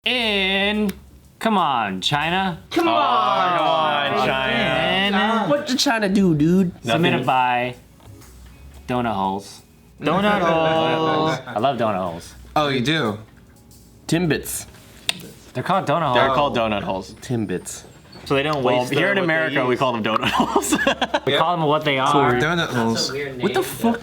Come on, China. Come on, China. What did China do, dude? Submitted by Donut Holes. Donut holes. I love donut holes. Oh, you do? Timbits. They're called donut holes. They're called donut holes. Timbits. So they don't waste. Here in what they America, we use. call them donut holes. We call them what they are. Donut holes. What the fuck?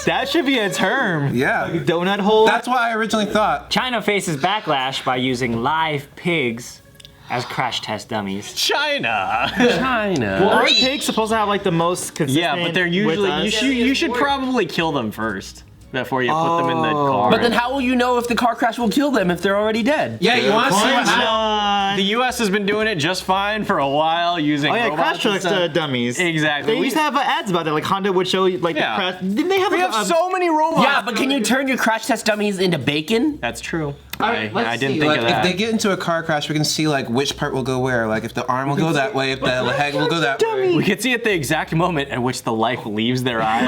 That should be a term. Yeah. Donut hole. That's what I originally thought. China faces backlash by using live pigs as crash test dummies. China. China. Well, aren't pigs supposed to have like the most consistent? Yeah, but they're usually you should probably kill them first before you put them in the car. But then how will you know if the car crash will kill them if they're already dead? Yeah, you want to see what the U.S. has been doing it just fine for a while using. Oh yeah, robots crash trucks and stuff. dummies. Exactly. They used to have ads about that. Like Honda would show you like Yeah. the crash. Didn't they have? We have so many robots. Yeah, but can you turn your crash test dummies into bacon? That's true. Let's I didn't see, think like, of if that. they get into a car crash, we can see like which part will go where. Like if the arm will go that way, if the leg will go that way. We could see at the exact moment at which the life leaves their eye.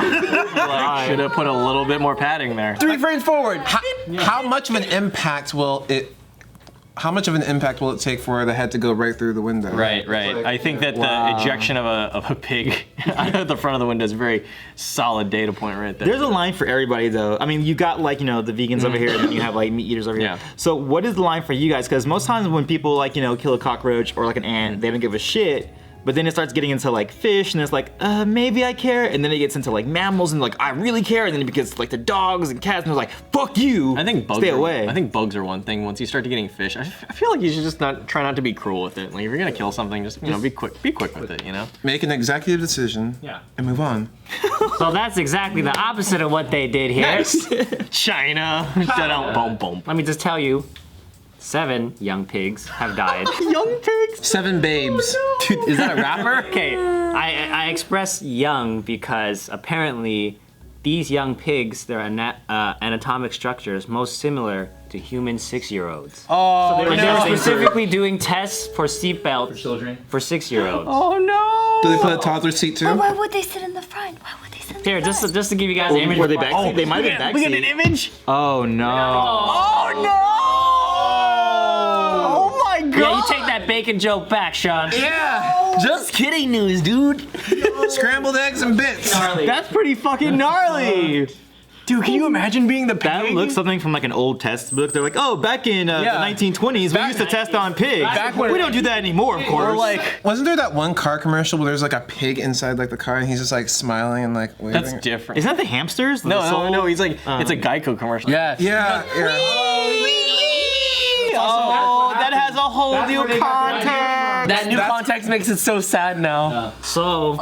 Like, should have put a little bit more padding there. 3 frames forward. How much of an impact will it? How much of an impact will it take for the head to go right through the window? Right. I think that the ejection of a pig out of the front of the window is a very solid data point right there. There's a line for everybody though. I mean, you got like, you know, the vegans over here and then you have like meat eaters over here. Yeah. So what is the line for you guys? Because most times when people like, you know, kill a cockroach or like an ant, they don't give a shit. But then it starts getting into like fish and it's like, maybe I care. And then it gets into like mammals and like, I really care. And then it gets like the dogs and cats and it's like, fuck you. I think bugs Stay are, away. I think bugs are one thing. Once you start to getting fish, I feel like you should just try not to be cruel with it. Like if you're gonna kill something, just be quick with it. You know. Make an executive decision. Yeah. And move on. So that's exactly the opposite of what they did here. China. Boom, boom. Let me just tell you, 7 young pigs have died. Young pigs. 7 babes. Dude, is that a rapper? Okay, I express young because apparently these young pigs, their anatomic structure is most similar to human 6-year-olds. Oh, And they were specifically doing tests for seatbelts for children for 6-year-olds. Oh no! Do they put a toddler seat too? Why would they sit in the front? Why would they sit in the Here, front? just to give you guys an image. Were they backseat? They might have been backseat. Look at an image. Oh no. Oh no! Oh my god. Yeah, you take that bacon joke back, Sean. Yeah. Just kidding news, dude. Scrambled eggs and bits. That's pretty fucking gnarly. Dude, can you imagine being the That pig? looks something from like an old test book. They're like, oh, back in the 1920s, we used to test on pigs. We don't do that anymore, of course. Or like, Wasn't there that one car commercial where there's like a pig inside like the car and he's just like smiling and like waving? that's different. Isn't that the hamsters? No, he's like, it's a Geico commercial. Yeah. Yeah. Oh, that has a whole new context. That new context makes it so sad now. So,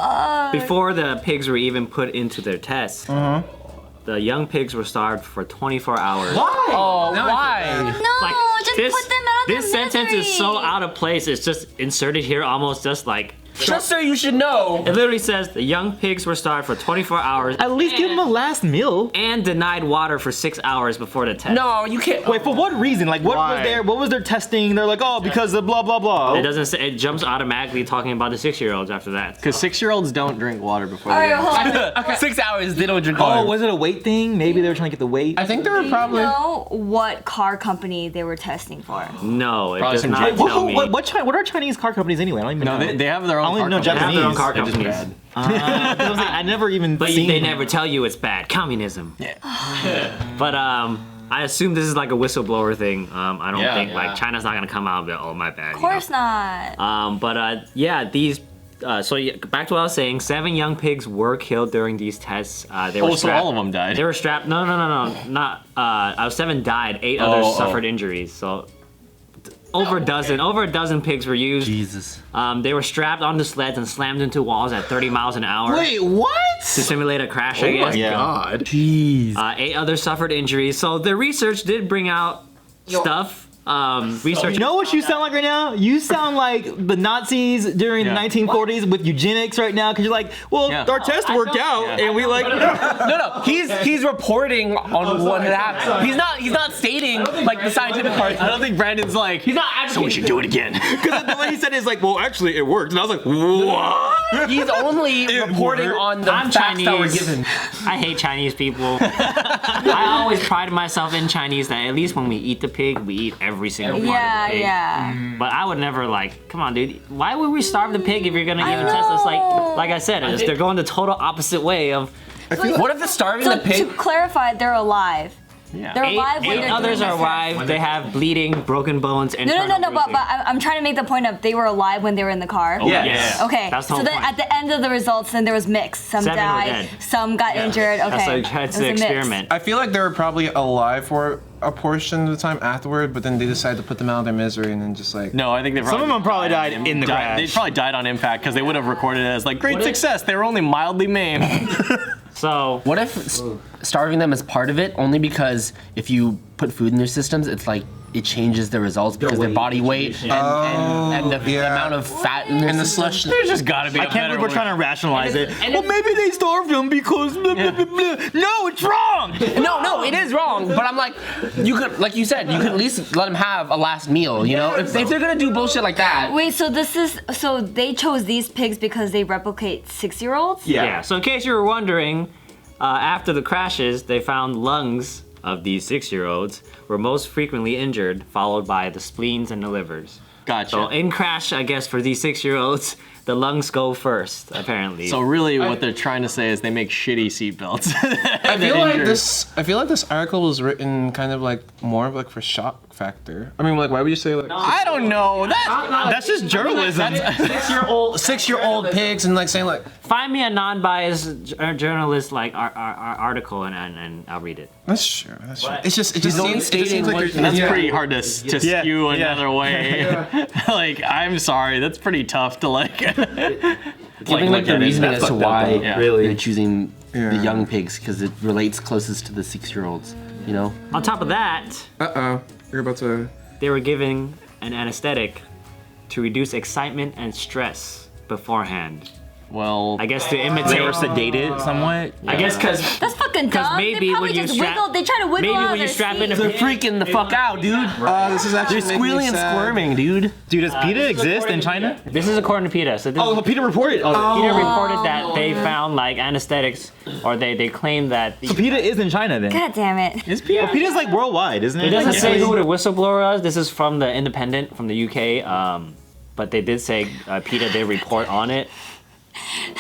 before the pigs were even put into their tests, the young pigs were starved for 24 hours. Oh, why? No, just put them out of This their sentence is so misery. out of place, it's just inserted here almost just like... Just so you should know. It literally says the young pigs were starved for 24 hours At least give them a last meal. and denied water for 6 hours before the test. No, you can't. Wait, for what reason? Like, what Why? was their testing? They're like, oh, because of blah blah blah. It doesn't say, it jumps automatically talking about the 6-year-olds afder that. Because 6-year-olds don't drink water before Alright, hold on. 6 hours, they don't drink Oh, water. was it a weight thing? Maybe they were trying to get the weight. I think there were probably. Know what car company they were testing for? No, it Probably does some not Japanese- tell me. What are Chinese car companies anyway? I don't even know. They have their own I only car know company. They have their own Japanese. car They're just companies. I was like, I never even But seen. they never tell you it's bad. Communism. Yeah. But I assume this is like a whistleblower thing. I don't think like China's not gonna come out and be, oh my bad. Of course not. Yeah, these. Back to what I was saying. 7 young pigs were killed during these tests. They were strapped. all of them died. They were strapped. No, not. 7 died. 8 others suffered injuries. So. Over a dozen pigs were used. Jesus. They were strapped onto sleds and slammed into walls at 30 miles an hour. Wait, what? To simulate a crash, I guess. God. Jeez. 8 others suffered injuries. So the research did bring out stuff. Research. You know what you sound like right now? You sound like the Nazis during the 1940s with eugenics right now, because you're like, well, our test worked out, and we like. No. He's reporting on what had happened. He's not stating like the scientific part. I don't think Brandon's like. He's not actually. do it again. Because the way he said it is like, well, actually, it worked, and I was like, what? He's only reporting on the I'm facts that were Chinese. given. I hate Chinese people. I always pride myself in Chinese that at least when we eat the pig, we eat every single part of Yeah, the pig. yeah. But I would never come on, dude. Why would we starve the pig if you're gonna even test us? Like I said, they're going the total opposite way of. What if the starving So the pig? to clarify, they're alive. Yeah. They're alive when Eight they're others doing are this. alive. They have bleeding, broken bones, and No. But I'm trying to make the point of they were alive when they were in the car. Yeah. Yes. Okay. That's the So whole then point. at the end of the results, then there was mixed. Some 7 were died, dead. some got injured. Okay. That's It the was a mix. experiment. I feel like they were probably alive for a portion of the time afterward, but then they decided to put them out of their misery and then just like. No, I think they Some of them probably died in the crash. They probably died on impact because they would have recorded it as like great success. They were only mildly maimed. So What if starving them is part of it? Only because if you put food in their systems, it's like it changes the results because their body weight and the amount of fat in their And the system. slush. There's just gotta be. I can't believe we're trying to rationalize it. and Well, if- maybe they starved them because blah, blah, blah, blah. No, it's wrong. No, it is wrong. But I'm like, you could, like you said, you could at least let them have a last meal. You know, if they're gonna do bullshit like that. Wait, so they chose these pigs because they replicate 6-year-olds? yeah. So in case you were wondering, after the crashes, they found lungs of these 6-year-olds were most frequently injured, followed by the spleens and the livers. Gotcha. So in crash, I guess for these 6-year-olds, the lungs go first, apparently. So really, what they're trying to say is they make shitty seatbelts. I feel like this article was written kind of like more of like for shock factor. I mean, like, why would you say like I don't know. That's just journalism. 6-year-old pigs and like saying like Find me a non-biased journalist article and I'll read it. that's true. That's true. It just only seems stating like what- you're That's pretty hard to skew another way. Like, I'm sorry, that's pretty tough to like. Giving like the reasoning as to why they're choosing the young pigs because it relates closest to the 6-year-olds. You know. On top of that, You're about to. they were given an anesthetic to reduce excitement and stress beforehand. Well, I guess to imitate. They were sedated somewhat. I guess because That's fucking dumb. maybe they probably when you just strap- wiggle. They try to wiggle maybe out when of you their strap in a seat. they're freaking the fuck out, dude. This is actually They're making me squealing and sad. squirming, dude. Dude, does PETA exist in China? this is according to PETA. So this Oh, PETA reported. PETA reported that they found like anesthetics, or they claim that. So PETA is in China then. God damn it. Well, PETA's like worldwide, isn't it? It doesn't Like, say who the whistleblower is. This is from the Independent from the UK. But they did say PETA did report on it.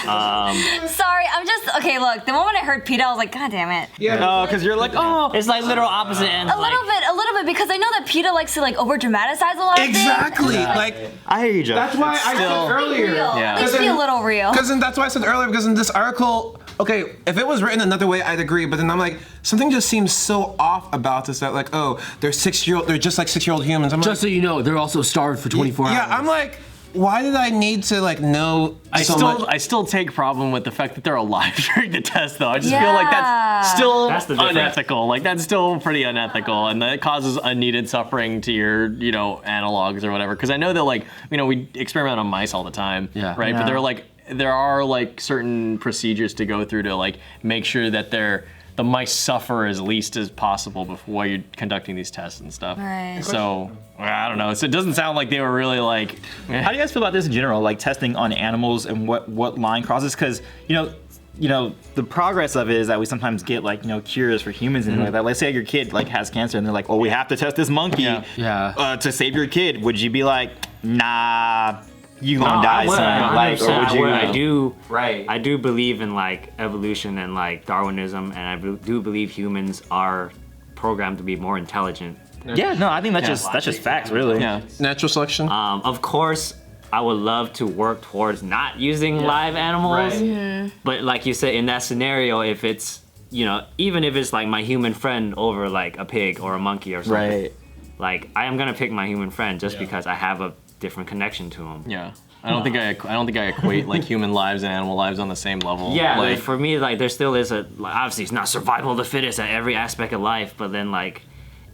Sorry, I'm just okay. Look, the moment I heard PETA, I was like, God damn it. Oh, because you're like, oh. It's like literal opposite ends. A little bit, because I know that PETA likes to like over dramatize a lot of Exactly. things. Like I hear you, Joe. that's why I Still- said earlier. Real. Yeah. Let's be a little real. Because that's why I said earlier. Because in this article, okay, if it was written another way, I'd agree. But then I'm like, something just seems so off about this. That like, oh, they're just like 6-year-old humans. I'm Just so you know, they're also starved for 24 hours. yeah, I'm like, why did I need to like know I so still much? I still take problem with the fact that they're alive during the test though. I just feel like that's still That's the difference. unethical. Like that's still pretty unethical and that causes unneeded suffering to your, analogs or whatever. Because I know that like, we experiment on mice all the time. Yeah. Right? Yeah. But there are like certain procedures to go through to like make sure that the mice suffer as least as possible before you're conducting these tests and stuff. Right. So I don't know. So it doesn't sound like they were really like How do you guys feel about this in general, like testing on animals and what line crosses? Because the progress of it is that we sometimes get like cures for humans and things like that. Let's say your kid like has cancer and they're like, oh, we have to test this monkey to save your kid. Would you be like, nah, you gonna die, son? Like, or would you? I do believe in like evolution and like Darwinism, and I do believe humans are programmed to be more intelligent. Yeah, no, I think that's just facts, really. yeah. Natural selection. Of course, I would love to work towards not using live animals, but like you said, in that scenario, if it's even if it's like my human friend over like a pig or a monkey or something, Right. like I am gonna pick my human friend just because I have a different connection to him. Yeah, I don't think I equate like human lives and animal lives on the same level. Yeah, like for me, like there still is obviously it's not survival of the fittest at every aspect of life, but then like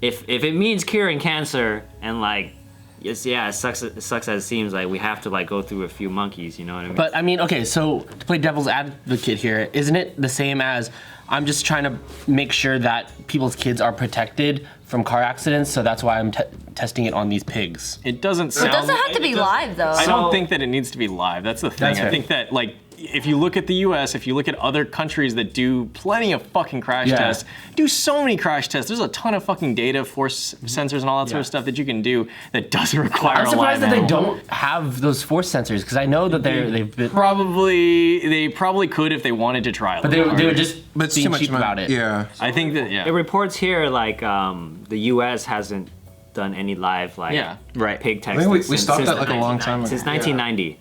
if it means curing cancer and like it sucks as it seems, like we have to like go through a few monkeys, you know what I mean? But I mean, okay, so to play devil's advocate here, isn't it the same as I'm just trying to make sure that people's kids are protected from car accidents, so that's why I'm testing it on these pigs. It doesn't sound. It doesn't have to be live though. I don't think that it needs to be live. That's the thing. I think that like. If you look at the US, if you look at other countries that do plenty of fucking crash tests, do so many crash tests. There's a ton of fucking data, force sensors, and all that sort of stuff that you can do that doesn't require I'm surprised that they don't have those force sensors, because I know that they've been... They probably could if they wanted to try. But they were just but being too much cheap about it. Yeah. I think that, It reports here like the US hasn't done any live like pig testing. We stopped that like a long time ago. Since 1990.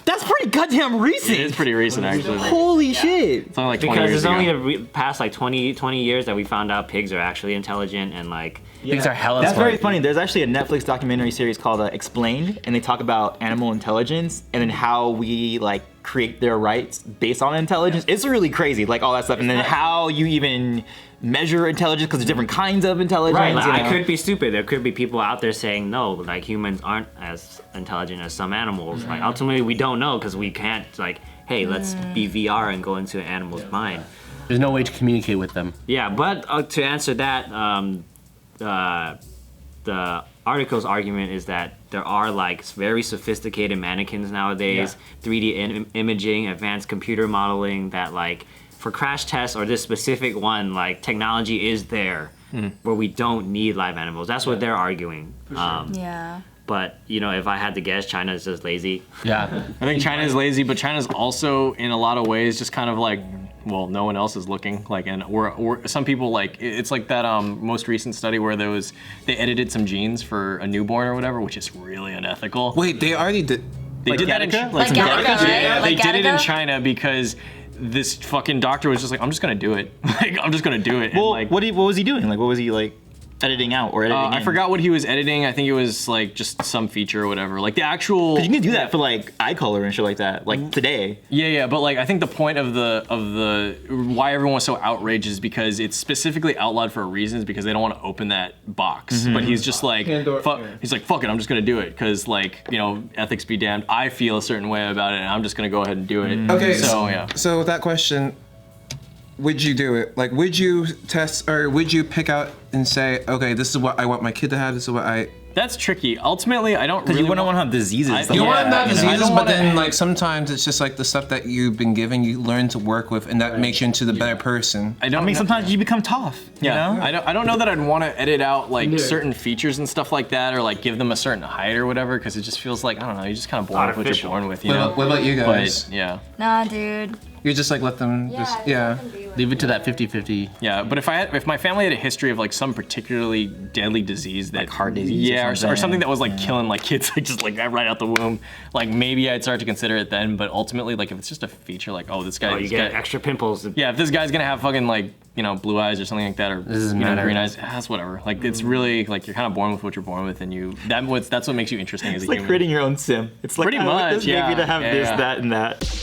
That's pretty goddamn recent. It is pretty recent, actually. Holy shit. It's only like 20 years ago. Because it's only the past like 20 years that we found out pigs are actually intelligent and like... Pigs are hella That's smart. very funny. There's actually a Netflix documentary series called Explained, and they talk about animal intelligence and then how we like create their rights based on intelligence. It's really crazy, like all that stuff. And then how you even measure intelligence, because there's different kinds of intelligence. Right, like, I could be stupid. There could be people out there saying, no, like humans aren't as intelligent as some animals. Like ultimately we don't know because we can't like, hey, let's be VR and go into an animal's mind. There's no way to communicate with them. Yeah, but to answer that, the article's argument is that there are like very sophisticated mannequins nowadays, 3D imaging, advanced computer modeling that like for crash tests or this specific one, like technology is there where we don't need live animals. That's what they're arguing. But you know, if I had to guess, China is just lazy. Yeah, I think China is lazy, but China's also in a lot of ways just kind of like, well, no one else is looking. Like, and we're some people like it's like that most recent study where they edited some genes for a newborn or whatever, which is really unethical. Wait, they already did. They did that in China. Like Gattaca, right? Yeah, Like they did it in Gattaca? China because this fucking doctor was just like, I'm just gonna do it. Like, I'm just gonna do it. Well, and, like, what was he doing? Like, what was he like editing out or editing in? I forgot what he was editing. I think it was like just some feature or whatever. Like the actual. Because you can do that for like eye color and shit like that. Like today. Yeah, but like I think the point of the why everyone was so outraged is because it's specifically outlawed for a reason, is because they don't want to open that box. But he's just like, he's like, fuck it, I'm just gonna do it because like, you know, ethics be damned. I feel a certain way about it, and I'm just gonna go ahead and do it. Okay, so yeah. So with that question, would you do it? Like, would you test or would you pick out and say, okay, this is what I want my kid to have. This is what I. That's tricky. Ultimately, I don't Because really you wouldn't want to have diseases. You want to have I diseases, don't but wanna- then like sometimes it's just like the stuff that you've been given, you learn to work with, and that makes you into the better person. I don't. I mean, know- sometimes you become tough. Yeah, You know? I don't know that I'd want to edit out like certain features and stuff like that, or like give them a certain height or whatever, because it just feels like, I don't know, you're just kind of born with what you're born with, you know. What about you guys? But yeah, Nah, dude. You just like let them leave it to that 50-50. yeah. But if my family had a history of like some particularly deadly disease that Like heart disease or yeah, or something. something that was like killing like kids like just like right out the womb, like maybe I'd start to consider it then. But ultimately, like if it's just a feature, like oh this guy, you get extra pimples. yeah, if this guy's gonna have fucking like, you know, blue eyes or something like that, or doesn't you know, matter. green eyes, that's whatever. Like it's really like you're kind of born with what you're born with, and that's what makes you interesting as It's a like human. creating your own sim. It's like, Pretty I want much, this baby yeah. to have Yeah, this, yeah. that, and that.